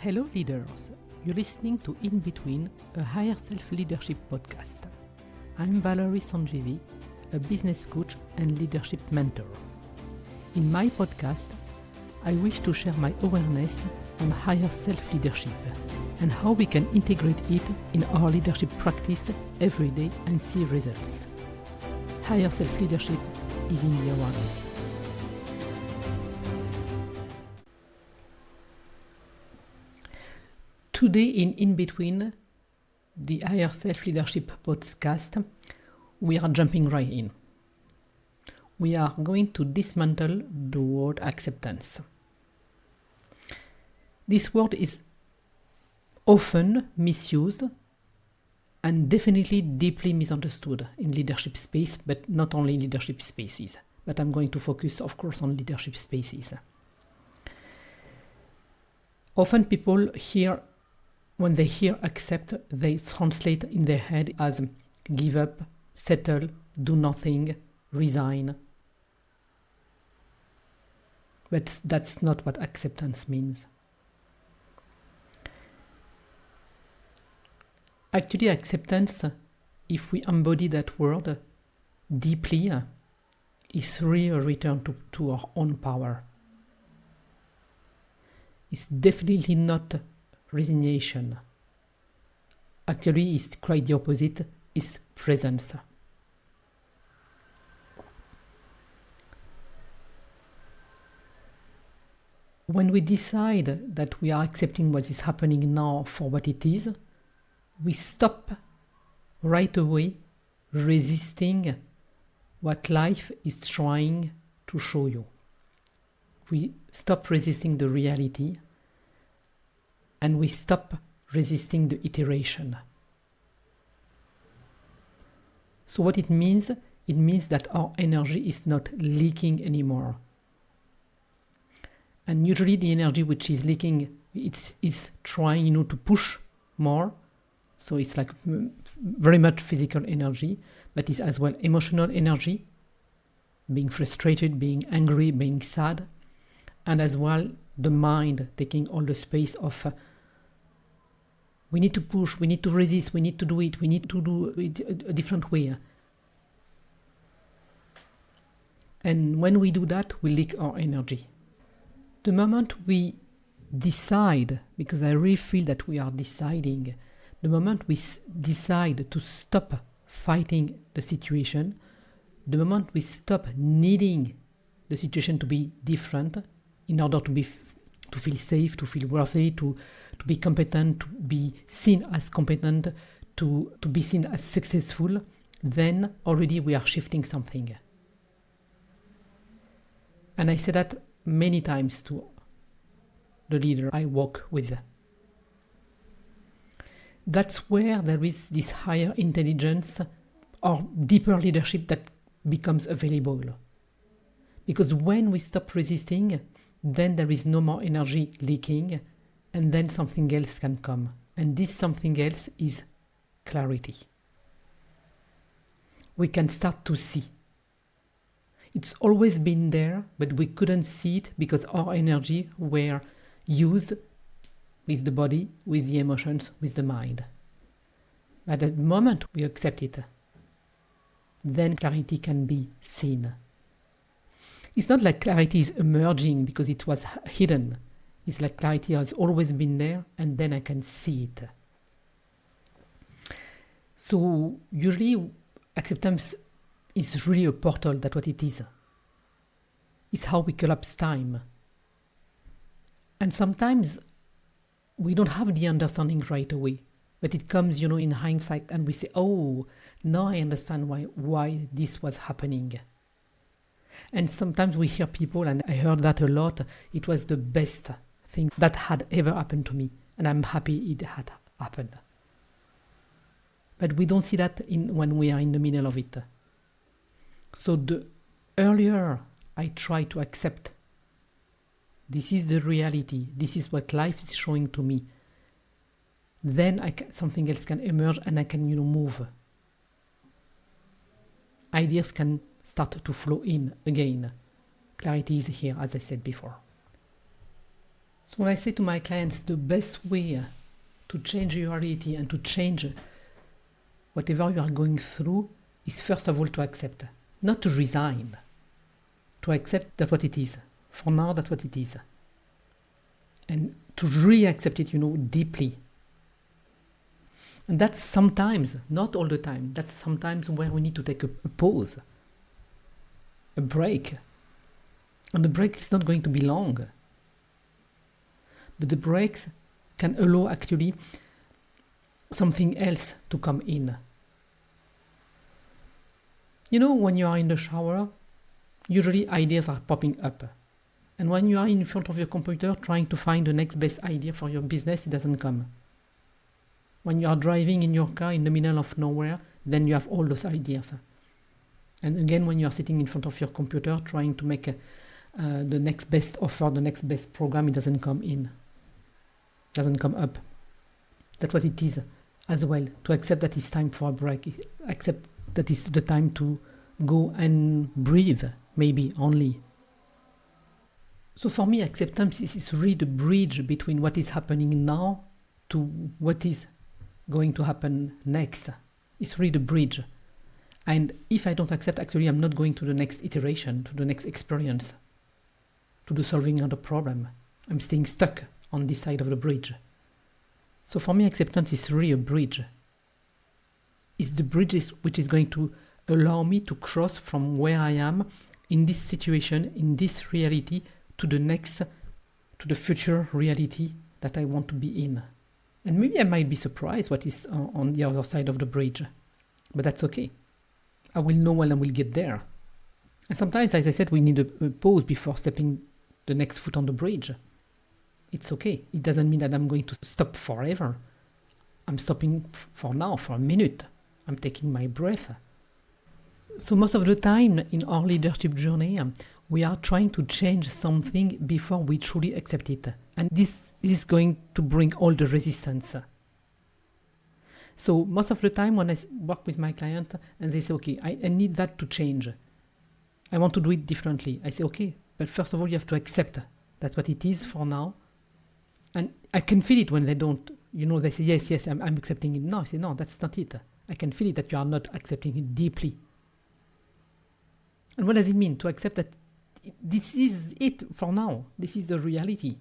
Hello leaders, you're listening to In Between, a higher self-leadership podcast. I'm Valarie Sanjeevi, a business coach and leadership mentor. In my podcast, I wish to share my awareness on higher self-leadership and how we can integrate it in our leadership practice every day and see results. Higher self-leadership is in the awareness. Today in Between, the Higher Self-Leadership podcast, we are jumping right in. We are going to dismantle the word acceptance. This word is often misused and definitely deeply misunderstood in leadership space, but not only in leadership spaces. But I'm going to focus, of course, on leadership spaces. Often people when they hear accept, they translate in their head as give up, settle, do nothing, resign. But that's not what acceptance means. Actually, acceptance, if we embody that word deeply, is really a return to our own power. It's definitely not resignation. Actually, it's quite the opposite, it's presence. When we decide that we are accepting what is happening now for what it is, we stop right away resisting what life is trying to show you. We stop resisting the reality and we stop resisting the iteration. So what it means that our energy is not leaking anymore. And usually the energy which is leaking, is trying to push more. So it's like very much physical energy, but it's as well emotional energy, being frustrated, being angry, being sad, and as well the mind taking all the space of we need to push, we need to resist, we need to do it, we need to do it a different way. And when we do that, we leak our energy. The moment we decide, because I really feel that we are deciding, the moment we decide to stop fighting the situation, the moment we stop needing the situation to be different in order to feel safe, to feel worthy, to be competent, to be seen as competent, to be seen as successful, then already we are shifting something. And I say that many times to the leader I work with. That's where there is this higher intelligence or deeper leadership that becomes available. Because when we stop resisting, then there is no more energy leaking, and then something else can come. And this something else is clarity. We can start to see. It's always been there, but we couldn't see it because our energy were used with the body, with the emotions, with the mind. But at the moment we accept it, then clarity can be seen. It's not like clarity is emerging because it was hidden. It's like clarity has always been there and then I can see it. So usually acceptance is really a portal, that's what it is. It's how we collapse time. And sometimes we don't have the understanding right away, but it comes, in hindsight and we say, oh, now I understand why this was happening. And sometimes we hear people, and I heard that a lot, it was the best thing that had ever happened to me. And I'm happy it had happened. But we don't see that when we are in the middle of it. So the earlier I try to accept, this is the reality, this is what life is showing to me, then something else can emerge and I can move. Ideas can start to flow in again. Clarity is here, as I said before. So when I say to my clients, the best way to change your reality and to change whatever you are going through is first of all to accept, not to resign, to accept that what it is. For now, that's what it is. And to really accept it, deeply. And that's sometimes, not all the time, that's sometimes where we need to take a pause, a break. And the break is not going to be long. But the breaks can allow actually something else to come in. When you are in the shower, usually ideas are popping up. And when you are in front of your computer trying to find the next best idea for your business, it doesn't come. When you are driving in your car in the middle of nowhere, then you have all those ideas. And again, when you are sitting in front of your computer trying to make the next best offer, the next best program, it doesn't come in. Doesn't come up. That's what it is as well, to accept that it's time for a break, accept that it's the time to go and breathe, maybe only. So for me, acceptance is really the bridge between what is happening now to what is going to happen next. It's really the bridge. And if I don't accept, actually, I'm not going to the next iteration, to the next experience, to the solving of the problem. I'm staying stuck on this side of the bridge. So for me, acceptance is really a bridge. It's the bridge which is going to allow me to cross from where I am in this situation, in this reality, to the future reality that I want to be in. And maybe I might be surprised what is on the other side of the bridge. But that's okay. I will know when I will get there. And sometimes, as I said, we need a pause before stepping the next foot on the bridge. It's okay. It doesn't mean that I'm going to stop forever. I'm stopping for now, for a minute. I'm taking my breath. So most of the time in our leadership journey, we are trying to change something before we truly accept it. And this is going to bring all the resistance. So most of the time when I work with my client and they say, okay, I need that to change. I want to do it differently. I say, okay, but first of all, you have to accept that what it is for now. And I can feel it when they don't, they say, yes, I'm accepting it now. I say, no, that's not it. I can feel it that you are not accepting it deeply. And what does it mean to accept that this is it for now? This is the reality.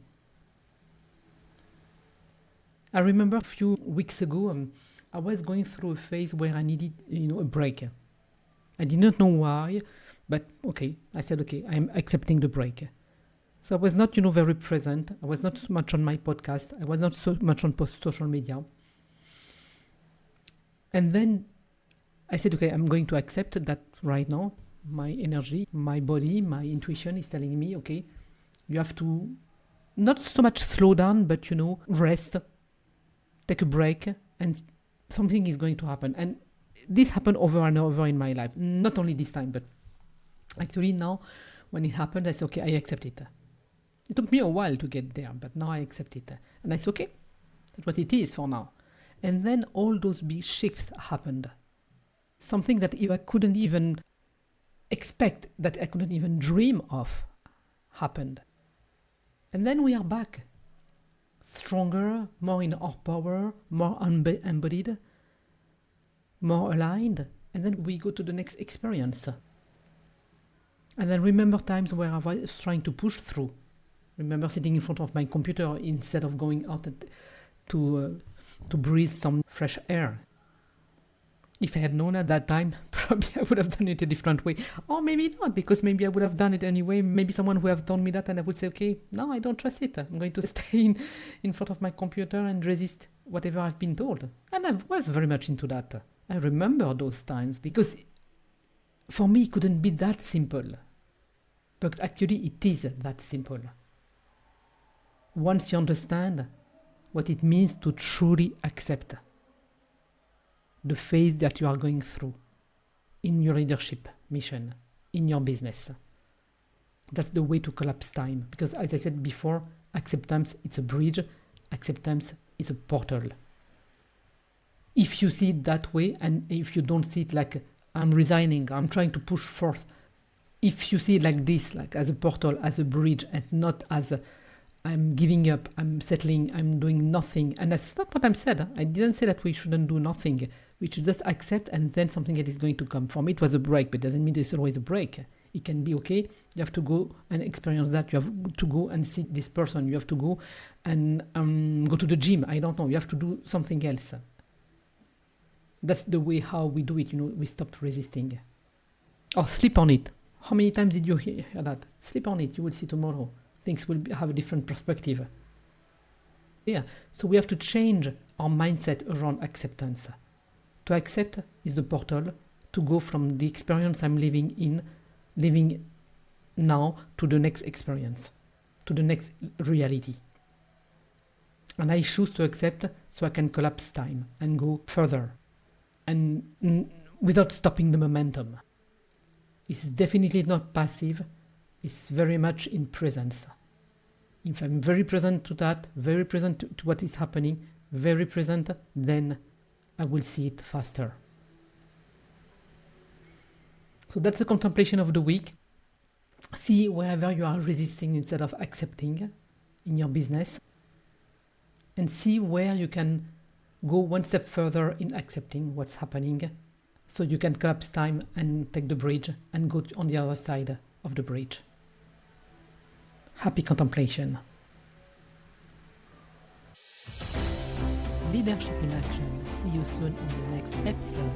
I remember a few weeks ago, I was going through a phase where I needed, a break. I did not know why, but okay, I said, okay, I'm accepting the break. So I was not, very present. I was not so much on my podcast. I was not so much on social media. And then I said, okay, I'm going to accept that right now. My energy, my body, my intuition is telling me, okay, you have to not so much slow down, but, rest, take a break, and something is going to happen. And this happened over and over in my life. Not only this time, but actually now when it happened, I said, okay, I accept it. It took me a while to get there, but now I accept it. And I said, okay, that's what it is for now. And then all those big shifts happened. Something that I couldn't even expect, that I couldn't even dream of, happened. And then we are back. Stronger, more in our power, more embodied, more aligned. And then we go to the next experience. And then remember times where I was trying to push through. Remember sitting in front of my computer instead of going out to breathe some fresh air. If I had known at that time, probably I would have done it a different way. Or maybe not, because maybe I would have done it anyway. Maybe someone would have told me that and I would say, okay, no, I don't trust it. I'm going to stay in front of my computer and resist whatever I've been told. And I was very much into that. I remember those times because for me it couldn't be that simple. But actually it is that simple. Once you understand what it means to truly accept the phase that you are going through in your leadership mission, in your business. That's the way to collapse time. Because as I said before, acceptance, it's a bridge. Acceptance is a portal. If you see it that way, and if you don't see it like, I'm resigning, I'm trying to push forth. If you see it like this, like as a portal, as a bridge, and not as I'm giving up, I'm settling, I'm doing nothing. And that's not what I said. I didn't say that we shouldn't do nothing. We should just accept and then something else is going to come. For me, it was a break, but it doesn't mean there's always a break. It can be okay. You have to go and experience that. You have to go and see this person. You have to go and go to the gym. I don't know. You have to do something else. That's the way how we do it. We stop resisting. Or sleep on it. How many times did you hear that? Sleep on it. You will see tomorrow. Things will have a different perspective. Yeah, so we have to change our mindset around acceptance. To accept is the portal to go from the experience I'm living now to the next experience, to the next reality. And I choose to accept so I can collapse time and go further and without stopping the momentum. It's definitely not passive. It's very much in presence. If I'm very present to that, very present to what is happening, very present, then I will see it faster. So that's the contemplation of the week. See wherever you are resisting instead of accepting in your business. And see where you can go one step further in accepting what's happening so you can collapse time and take the bridge and go on the other side of the bridge. Happy contemplation. Leadership in action. See you soon in the next episode.